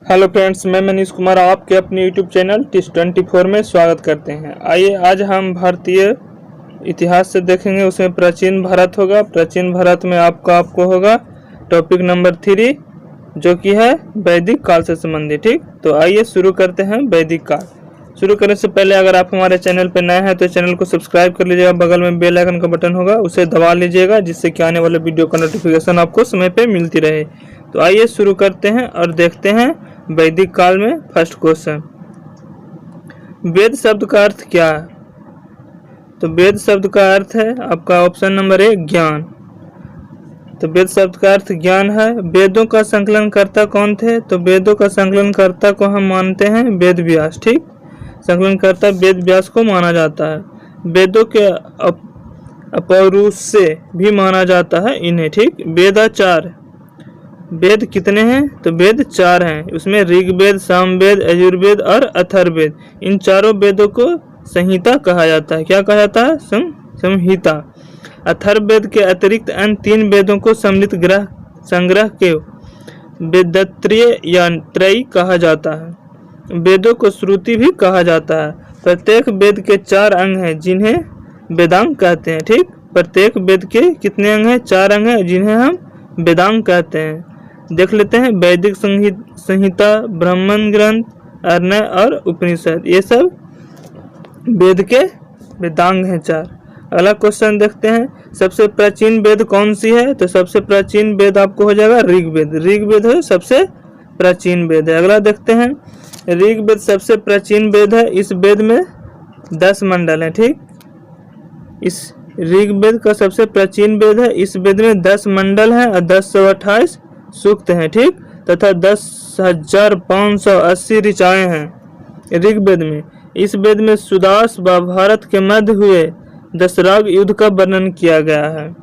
Hello friends, मैं मनीष कुमार आपके अपने यूट्यूब चैनल टिस24 में स्वागत करते हैं। आइए आज हम भारतीय इतिहास से देखेंगे। उसमें प्राचीन भारत होगा। प्राचीन भारत में आपको होगा टॉपिक नंबर 3 जो कि है वैदिक काल से संबंधित। ठीक, तो आइए शुरू करते हैं। वैदिक काल शुरू करने से पहले अगर आप हमारे चैनल पर नए हैं तो चैनल को सब्सक्राइब कर लीजिएगा। बगल में बेल आइकन का बटन होगा, उसे दबा लीजिएगा जिससे कि आने वाले वीडियो का नोटिफिकेशन आपको समय पे मिलती रहे। तो आइए शुरू करते हैं और देखते हैं वैदिक काल में। फर्स्ट क्वेश्चन, वेद शब्द का अर्थ क्या है? तो वेद शब्द का अर्थ है आपका ऑप्शन नंबर ए ज्ञान। तो वेद शब्द का अर्थ ज्ञान है। वेदों का संकलनकर्ता कौन थे? तो वेदों का संकलनकर्ता को हम मानते हैं वेद व्यास। ठीक, संकलनकर्ता वेद व्यास को माना जाता है। वेदों के अपौरुष से भी माना जाता है इन्हें। ठीक, वेदाचार, वेद कितने हैं? तो वेद 4 हैं। उसमें ऋग्वेद, सामवेद, यजुर्वेद और अथर्ववेद। इन चारों वेदों को संहिता कहा जाता है। क्या कहा जाता है? संहिता। अथर्ववेद के अतिरिक्त अन्य 3 वेदों को सम्मिलित संग्रह के वेदत्रय या त्रयी कहा जाता है। वेदों को श्रुति भी कहा जाता है। प्रत्येक वेद के 4 अंग हैं जिन्हें वेदांग कहते हैं। ठीक, प्रत्येक वेद के कितने अंग हैं? 4 अंग हैं जिन्हें हम वेदांग कहते हैं। देख लेते हैं। वैदिक संहिता, ब्राह्मण ग्रंथ, अरण्य और उपनिषद, ये सब वेद के वेदांग हैं 4। अगला क्वेश्चन देखते हैं। सबसे प्राचीन वेद कौन सी है? तो सबसे प्राचीन वेद आपको हो जाएगा ऋग्वेद। ऋग्वेद है सबसे प्राचीन वेद है। अगला देखते हैं। ऋग्वेद सबसे प्राचीन वेद है। इस वेद में 10 मंडल हैं। ठीक, इस ऋग्वेद का सबसे प्राचीन वेद है। इस वेद में 10 मंडल हैं और 1028 सूक्त हैं। ठीक, तथा 10,580 ऋचाएं हैं ऋग्वेद में। इस वेद में सुदास व भारत के मध्य हुए दशराग युद्ध का वर्णन किया गया है।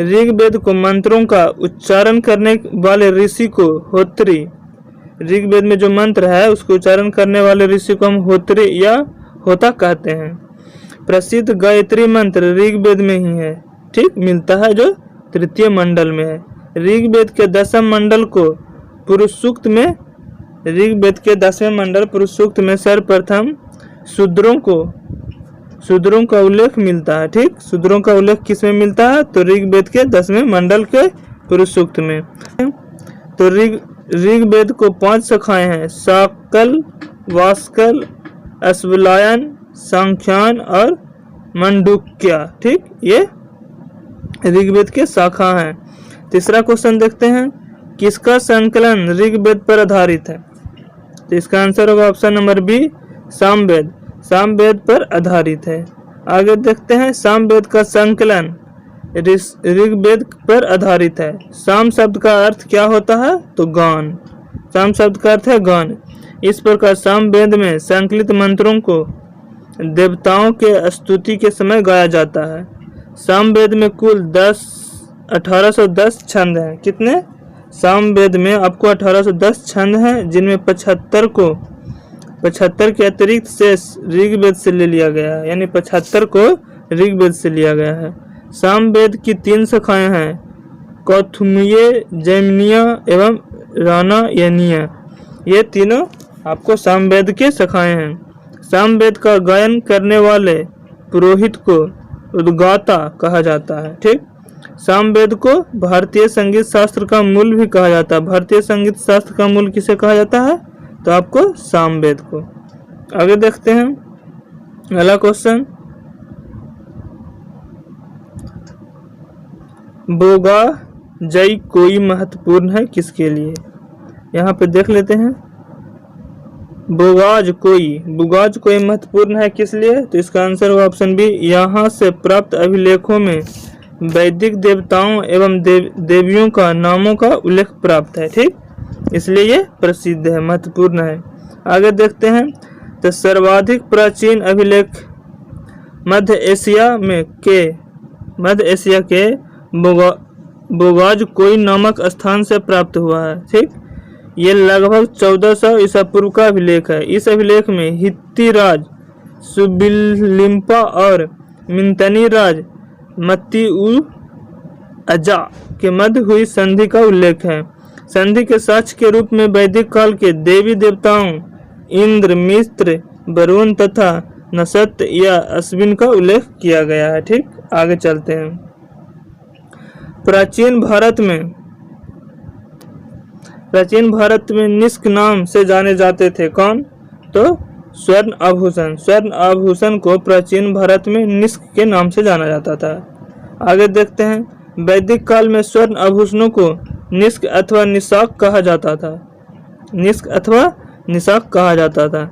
ऋग्वेद को मंत्रों का उच्चारण करने वाले ऋषि को होत्री, ऋग्वेद में जो मंत्र है उसको उच्चारण करने वाले ऋषि को हम होत्री या होता कहते हैं। प्रसिद्ध गायत्री मंत्र ऋग्वेद में ही है। ठीक, मिलता है जो 3 मंडल में है। ऋग्वेद के 10वें मंडल को पुरुष सूक्त में, ऋग्वेद के 10वें मंडल पुरुष सूक्त में सर्वप्रथम शूद्रों का उल्लेख मिलता है। ठीक, शूद्रों का उल्लेख किस में मिलता है? तो ऋग्वेद के 10वें मंडल के पुरुष सूक्त में। तो ऋग्वेद को 5 शाखाएं हैं, शाकल, वास्कल, अश्वलायन, सांख्यान और मंडूक्या। ठीक, ये ऋग्वेद के शाखा हैं। तीसरा क्वेश्चन देखते हैं। किसका संकलन ऋग्वेद पर आधारित है? तो इसका आंसर होगा option number B, Samaveda. Samaveda पर आधारित है। आगे देखते हैं। सामवेद का संकलन ऋग्वेद पर आधारित है। साम शब्द का अर्थ क्या होता है? तो गान। साम शब्द का अर्थ है गान। इस प्रकार सामवेद में संकलित मंत्रों को देवताओं के स्तुति के समय गाया जाता है। सामवेद में कुल 1810 छंद हैं। कितने? सामवेद में आपको 1810 छंद हैं, जिनमें 75 के अतिरिक्त शेष ऋग्वेद से ले लिया गया है। यानी 75 को ऋग्वेद से लिया गया है। सामवेद की 3 शाखाएं हैं, कौथुमीय, जैमिनीय एवं रामायणीय। ये तीनों आपको सामवेद के शाखाएं हैं। सामवेद का गायन करने वाले पुरोहित को उद्गाता कहा जाता है। ठीक, सामवेद को भारतीय संगीत शास्त्र का मूल भी कहा जाता है। भारतीय संगीत शास्त्र का मूल किसे कहा जाता है? तो आपको सामवेद को। आगे देखते हैं। अगला क्वेश्चन, बोगा जई कोई महत्वपूर्ण है किसके लिए? यहाँ पे देख लेते हैं। बुगाज कोई महत्वपूर्ण है किस लिए? तो इसका आंसर होगा ऑप्शन बी, यहाँ से प्राप्त अभिलेखों में वैदिक देवताओं एवं देवियों का नामों का उल्लेख प्राप्त है। ठीक, इसलिए ये प्रसिद्ध है, महत्वपूर्ण है। आगे देखते हैं। तो सर्वाधिक प्राचीन अभिलेख मध्य एशिया के बोगाज कोई नामक स्थान से प्राप्त हुआ है। ठीक, ये लगभग 1400 ईसा पूर्व का अभिलेख है। इस अभिलेख में हित्ती राज सुबिलिम्पा और मिंतनी राज मत्ती अजा के मध्य हुई संधि का उल्लेख है। संधि के साक्ष्य के रूप में वैदिक काल के देवी देवताओं इंद्र, मित्र, वरुण तथा नक्षत्र या अश्विन का उल्लेख किया गया है। ठीक, आगे चलते हैं। प्राचीन भारत में निष्क नाम से जाने जाते थे। कौन? तो स्वर्ण आभूषण। स्वर्ण आभूषण को प्राचीन भारत में निष्क के नाम से जाना जाता था। आगे देखते हैं। वैदिक काल में स्वर्ण आभूषणों को निष्क अथवा निशाक कहा जाता था। निष्क अथवा निशाक कहा जाता था।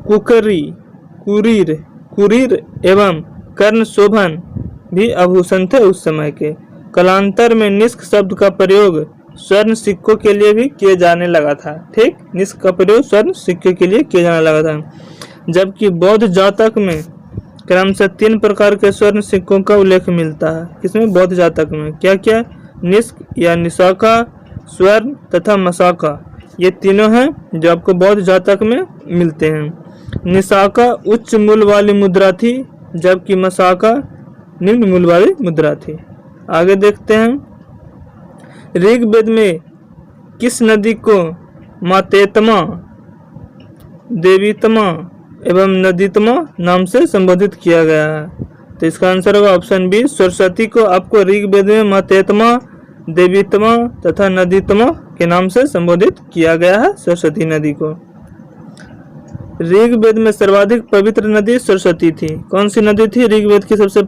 कुकरी, कुरीर एवं कर्ण शोभन भी आभूषण थे उस समय के। कालांतर में निष्क शब्द का प्रयोग स्वर्ण सिक्कों के लिए भी किए जाने लगा था। ठीक, निष्क का प्रयोग स्वर्ण सिक्के के लिए किया जाने लगा था। जबकि बौद्ध जातक में क्रमशः 3 प्रकार के स्वर्ण सिक्कों का उल्लेख मिलता है। किसमें? बौद्ध जातक में। क्या क्या? निष्क या निशाका, स्वर्ण तथा मशाका, ये तीनों हैं जो आपको बौद्ध जातक में मिलते हैं। निशाका उच्च मूल्य वाली मुद्रा थी, जबकि मशाका निम्न मूल्य वाली मुद्रा थी। आगे देखते हैं। ऋग्वेद में किस नदी को मातेतमा, देवीतमा एवं नदीतमा नाम से संबोधित किया गया है? तो इसका आंसर होगा ऑप्शन बी, सरस्वती को आपको ऋग्वेद में मातेतमा, देवीतमा तथा नदीतमा के नाम से संबोधित किया गया है, सरस्वती नदी को। ऋग्वेद में सर्वाधिक पवित्र नदी सरस्वती थी। कौन सी नदी थी ऋग्वेद की सबसे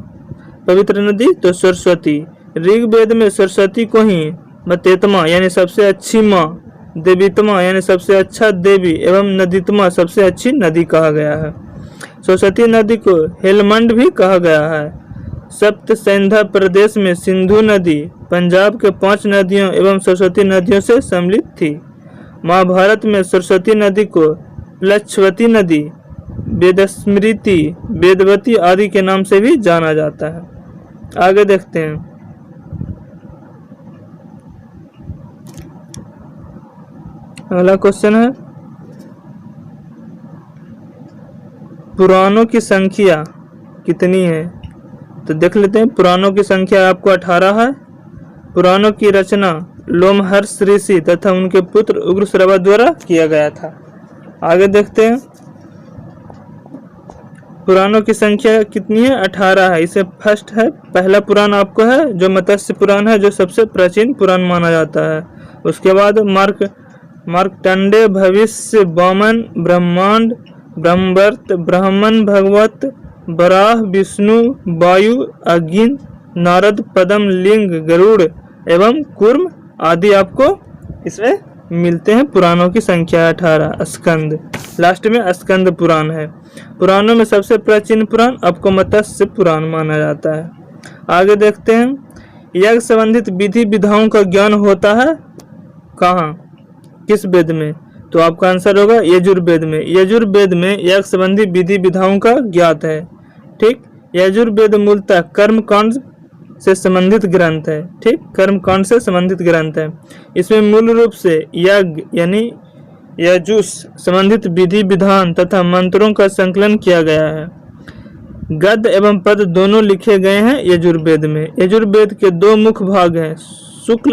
पवित्र नदी? तो सरस्वती। ऋग्वेद में सरस्वती को ही मतेतमा यानी सबसे अच्छी माँ, देवीतमा यानी सबसे अच्छा देवी एवं नदीतमा सबसे अच्छी नदी कहा गया है। सरस्वती नदी को हेलमंड भी कहा गया है। सप्त सैंधा प्रदेश में सिंधु नदी पंजाब के 5 नदियों एवं सरस्वती नदियों से सम्मिलित थी। महाभारत में सरस्वती नदी को लक्षवती नदी, वेदस्मृति, वेदवती आदि के नाम से भी जाना जाता है। आगे देखते हैं। अगला क्वेश्चन है, पुराणों की संख्या कितनी है? तो देख लेते हैं। पुराणों की संख्या आपको 18 है। पुराणों की रचना लोमहर्ष ऋषि तथा उनके पुत्र उग्रश्रवा द्वारा किया गया था। आगे देखते हैं। पुराणों की संख्या कितनी है? 18 है। इसे फर्स्ट है, पहला पुराण आपको है जो मत्स्य पुराण है, जो सबसे प्राचीन पुराण माना जाता है। उसके बाद मार्कंडेय, भविष्य, वामन, ब्रह्मांड, ब्रह्मवर्त, ब्राह्मण, भगवत, वराह, विष्णु, वायु, अग्नि, नारद, पद्म, लिंग, गरुड़ एवं कूर्म आदि आपको इसमें मिलते हैं। पुराणों की संख्या 18। स्कंद, लास्ट में स्कंद पुराण है। पुराणों में सबसे प्राचीन पुराण आपको मत्स्य पुराण माना जाता है। आगे देखते हैं। यज्ञ संबंधित विधि विधाओं का ज्ञान होता है कहाँ, किस वेद में? तो आपका आंसर होगा यजुर्वेद में। यजुर्वेद में यज्ञ संबंधी विधि विधाओं का ज्ञात है। ठीक, यजुर्वेद मूलतः कर्मकांड से संबंधित ग्रंथ है। ठीक, कर्मकांड से संबंधित ग्रंथ है। इसमें मूल रूप से यज्ञ यानी यजुष संबंधित विधि विधान तथा मंत्रों का संकलन किया गया है। गद्य एवं पद दोनों लिखे गए हैं यजुर्वेद में। यजुर्वेद के 2 मुख्य भाग हैं। शुक्ल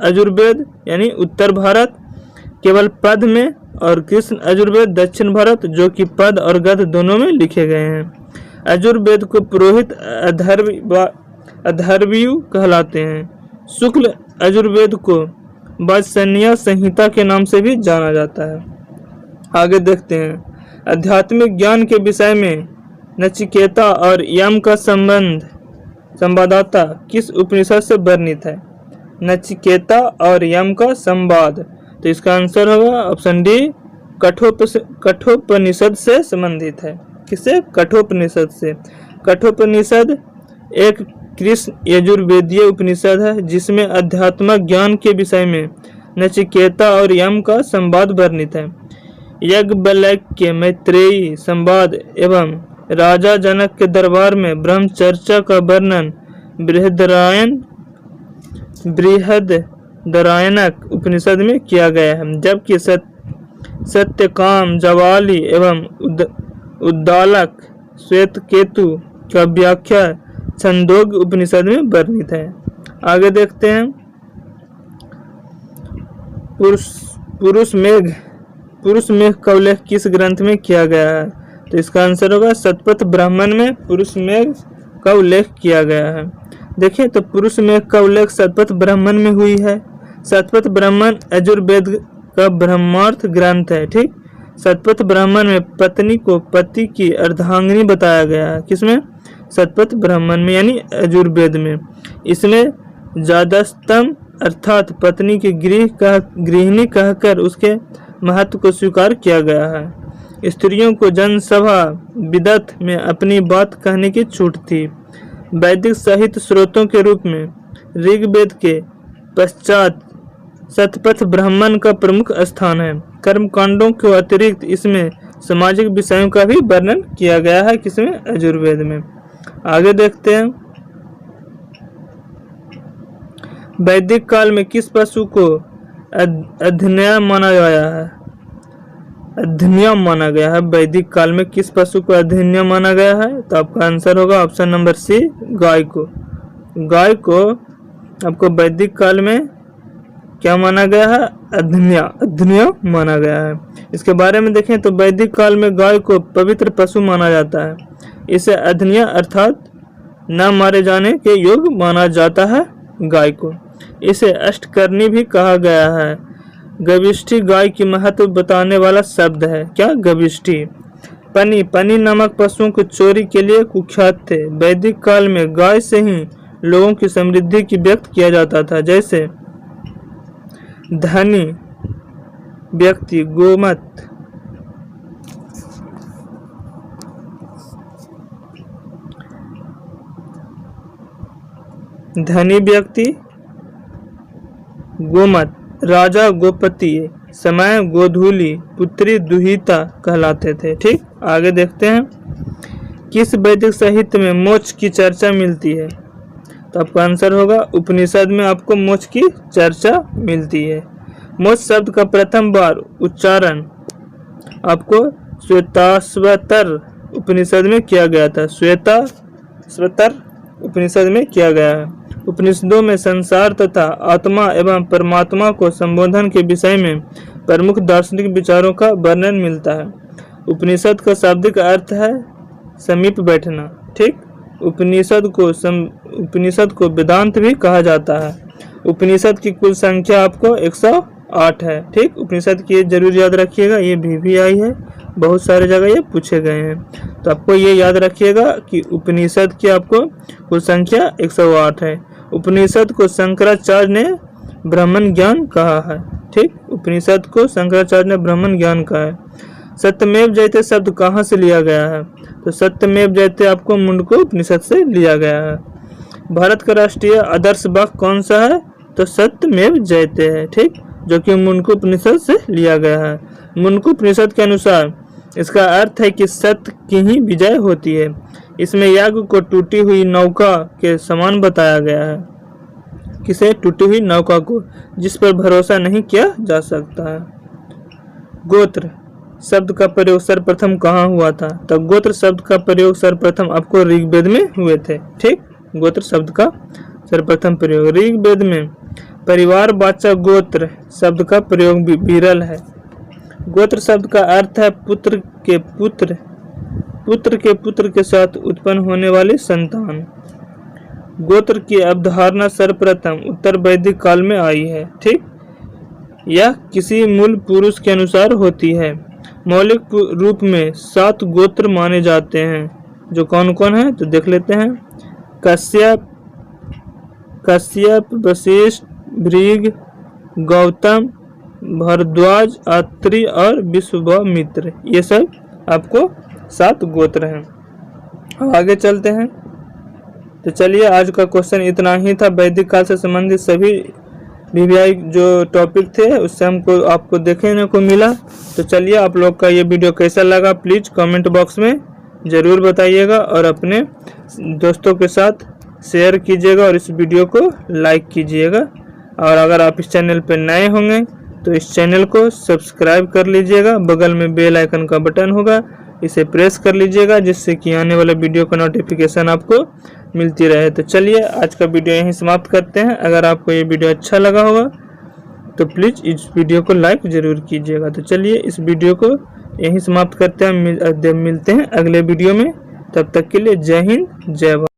यजुर्वेद यानी उत्तर भारत केवल पद में, और कृष्ण यजुर्वेद दक्षिण भारत जो कि पद और गद्य दोनों में लिखे गए हैं। यजुर्वेद को पुरोहित अथर्वयु कहलाते हैं। शुक्ल यजुर्वेद को वात्स्यनीय संहिता के नाम से भी जाना जाता है। आगे देखते हैं। आध्यात्मिक ज्ञान के विषय में नचिकेता और यम का संवाददाता किस उपनिषद से वर्णित है? नचिकेता और यम का संवाद, तो इसका आंसर होगा ऑप्शन डी, कठोपनिषद से संबंधित है। किससे? कठोपनिषद से। कठोपनिषद एक कृष्ण यजुर्वेदीय उपनिषद है जिसमें अध्यात्मक ज्ञान के विषय में नचिकेता और यम का संवाद वर्णित है। याज्ञवल्क्य, मैत्रेयी संवाद एवं राजा जनक के दरबार में ब्रह्मचर्चा का वर्णन बृहदरायणक उपनिषद में किया गया है। जबकि सत्यकाम, जवाली एवं उद्दालक श्वेतकेतु का व्याख्या छंदोग्य उपनिषद में वर्णित है। आगे देखते हैं। पुरुष पुरुष मेघ का उल्लेख किस ग्रंथ में किया गया है? तो इसका आंसर होगा शतपथ ब्राह्मण में पुरुष मेघ का उल्लेख किया गया है। देखिए तो पुरुष मेघ का उल्लेख शतपथ ब्राह्मण में हुई है। शतपथ ब्राह्मण यजुर्वेद का ब्रह्मार्थ ग्रंथ है। ठीक, शतपथ ब्राह्मण में पत्नी को पति की अर्धांगिनी बताया गया है। किसमें? शतपथ ब्राह्मण में यानी यजुर्वेद में। इसमें जादस्तम अर्थात पत्नी की गृहिणी कहकर उसके महत्व को स्वीकार किया गया है। स्त्रियों को जनसभा विदत में अपनी बात कहने की छूट थी। वैदिक साहित्य स्रोतों के रूप में ऋग्वेद के पश्चात शतपथ ब्राह्मण का प्रमुख स्थान है। कर्मकांडों के अतिरिक्त इसमें सामाजिक विषयों का भी वर्णन किया गया है। किसमें? यजुर्वेद में। आगे देखते हैं, वैदिक काल में किस पशु को अधन्या माना गया है? अधन्या माना गया है। वैदिक काल में किस पशु को अधन्या माना गया है? तो आपका आंसर होगा ऑप्शन नंबर सी, गाय को। गाय को आपको वैदिक काल में क्या माना गया है? अधन्या माना गया है। इसके बारे में देखें तो वैदिक काल में गाय को पवित्र पशु माना जाता है। इसे अधन्या अर्थात न मारे जाने के योग्य माना जाता है गाय को। इसे अष्टकर्णी भी कहा गया है। गविष्ठी गाय की महत्व बताने वाला शब्द है। क्या? गविष्ठी। पनी नामक पशुओं को चोरी के लिए कुख्यात थे। वैदिक काल में गाय से ही लोगों की समृद्धि की व्यक्त किया जाता था। जैसे धनी व्यक्ति गोमत, धनी व्यक्ति गोमत, राजा गोपति, समय गोधूली, पुत्री दुहिता कहलाते थे। ठीक, आगे देखते हैं, किस वैदिक साहित्य में मोक्ष की चर्चा मिलती है? तो आपका आंसर होगा उपनिषद में आपको मोक्ष की चर्चा मिलती है। मोक्ष शब्द का प्रथम बार उच्चारण आपको श्वेताश्वतर उपनिषद में किया गया था। श्वेताश्वतर उपनिषद में किया गया है। उपनिषदों में संसार तथा आत्मा एवं परमात्मा को संबोधन के विषय में प्रमुख दार्शनिक विचारों का वर्णन मिलता है। उपनिषद का शाब्दिक अर्थ है समीप बैठना। ठीक, उपनिषद को वेदांत भी कहा जाता है। उपनिषद की कुल संख्या आपको 108 है। ठीक, उपनिषद की जरूर याद रखिएगा, ये भी आई है, बहुत सारे जगह ये पूछे गए हैं। तो आपको ये याद रखिएगा कि उपनिषद की आपको कुल संख्या 108 है। उपनिषद को शंकराचार्य ने ब्राह्मण ज्ञान कहा है। ठीक, उपनिषद को शंकराचार्य ने ब्राह्मण ज्ञान कहा है। सत्यमेव जयते शब्द कहाँ से लिया गया है? तो सत्यमेव जयते आपको मुंडको उपनिषद से लिया गया है। भारत का राष्ट्रीय आदर्श वाक्य कौन सा है? तो सत्यमेव जयते है। ठीक, जो कि मुंडको उपनिषद से लिया गया है। मुंडको उपनिषद के अनुसार इसका अर्थ है कि सत्य की ही विजय होती है। इसमें याज्ञ को टूटी हुई नौका के समान बताया गया है। किसे? टूटी हुई नौका को, जिस पर भरोसा नहीं किया जा सकता है। गोत्र शब्द का प्रयोग सर्वप्रथम कहाँ हुआ था? तो गोत्र शब्द का प्रयोग सर्वप्रथम आपको ऋग्वेद में हुए थे। ठीक, गोत्र शब्द का सर्वप्रथम प्रयोग ऋग्वेद में। परिवारवाचक गोत्र शब्द का प्रयोग भी विरल है। गोत्र शब्द का अर्थ है पुत्र के पुत्र के साथ उत्पन्न होने वाली संतान। गोत्र की अवधारणा सर्वप्रथम उत्तर वैदिक काल में आई है। ठीक, यह किसी मूल पुरुष के अनुसार होती है। मौलिक रूप में 7 गोत्र माने जाते हैं, जो कौन कौन है? तो देख लेते हैं। कश्यप, वशिष्ठ, भृग, गौतम, भरद्वाज, अत्रि और विश्वामित्र, ये सब आपको 7 गोत्र हैं। आगे चलते हैं। तो चलिए, आज का क्वेश्चन इतना ही था। वैदिक काल से संबंधित सभी वीवीआई जो टॉपिक थे उससे हमको आपको देखने को मिला। तो चलिए, आप लोग का ये वीडियो कैसा लगा प्लीज़ कमेंट बॉक्स में ज़रूर बताइएगा और अपने दोस्तों के साथ शेयर कीजिएगा और इस वीडियो को लाइक कीजिएगा। और अगर आप इस चैनल पर नए होंगे तो इस चैनल को सब्सक्राइब कर लीजिएगा। बगल में बेल आइकन का बटन होगा, इसे प्रेस कर लीजिएगा, जिससे कि आने वाले वीडियो का नोटिफिकेशन आपको मिलती रहे। तो चलिए, आज का वीडियो यहीं समाप्त करते हैं। अगर आपको ये वीडियो अच्छा लगा होगा तो प्लीज़ इस वीडियो को लाइक ज़रूर कीजिएगा। तो चलिए इस वीडियो को यहीं समाप्त करते हैं। मिलते हैं अगले वीडियो में। तब तक के लिए जय हिंद, जय भारत।